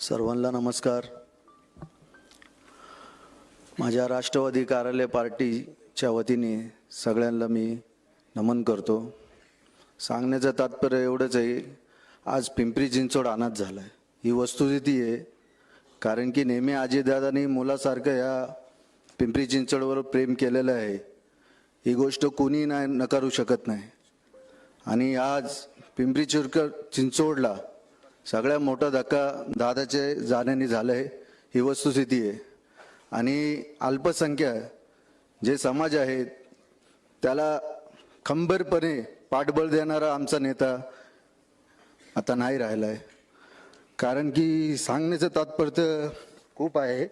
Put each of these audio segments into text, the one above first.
सर्वांना नमस्कार। माझ्या राष्ट्रवादी कार्यालय पार्टीच्या वतीने सगळ्यांना मी नमन करतो। सांगण्याचं तात्पर्य एवढंच आहे, आज पिंपरी चिंचवड अनाथ झाला आहे ही वस्तुस्थिती आहे। कारण की नेहमी अजितदादांनी मुलासारखं या पिंपरी चिंचवडवर प्रेम केलेलं आहे, ही गोष्ट कोणी नकारू शकत नाही। आणि आज पिंपरी चिंचवडला सगळ्यात मोठा धक्का दादाचे जाण्याने झाला आहे, ही वस्तुस्थिती आहे। आणि अल्पसंख्याक जे समाज आहेत त्याला खंबीरपणे पाठबळ देणारा आमचा नेता आता नाही राहिला आहे। कारण की सांगण्याचं तात्पर्य खूप आहे।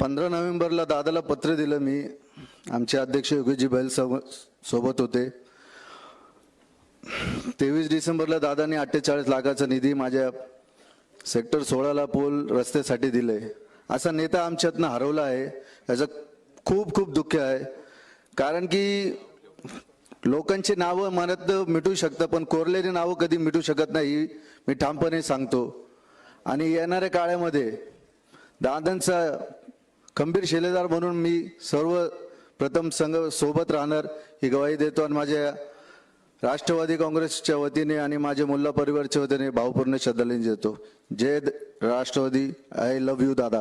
15 नोव्हेंबरला दादाला पत्र दिलं मी, आमचे अध्यक्ष योगेशजी बैल सोबत होते। 23 डिसेंबरला दादाने 48 लाखाचा निधी माझ्या सेक्टर 16ला पूल रस्त्यासाठी दिले। असा नेता आमच्यातनं हरवला आहे, याचं खूप खूप दुःख आहे। कारण की लोकांची नावं मनात मिटू शकतं, पण कोरलेली नावं कधी मिटू शकत नाही, मी ठामपणे सांगतो। आणि येणाऱ्या काळामध्ये दादांचा खंबीर शिलेदार म्हणून मी सर्वप्रथम संघ सोबत राहणार ही ग्वाही देतो। आणि माझ्या राष्ट्रवादी काँग्रेसच्या वतीने आणि माझ्या मुल्ला परिवारच्या वतीने भावपूर्ण श्रद्धांजली देतो। जय राष्ट्रवादी, आय लव्ह यू दादा।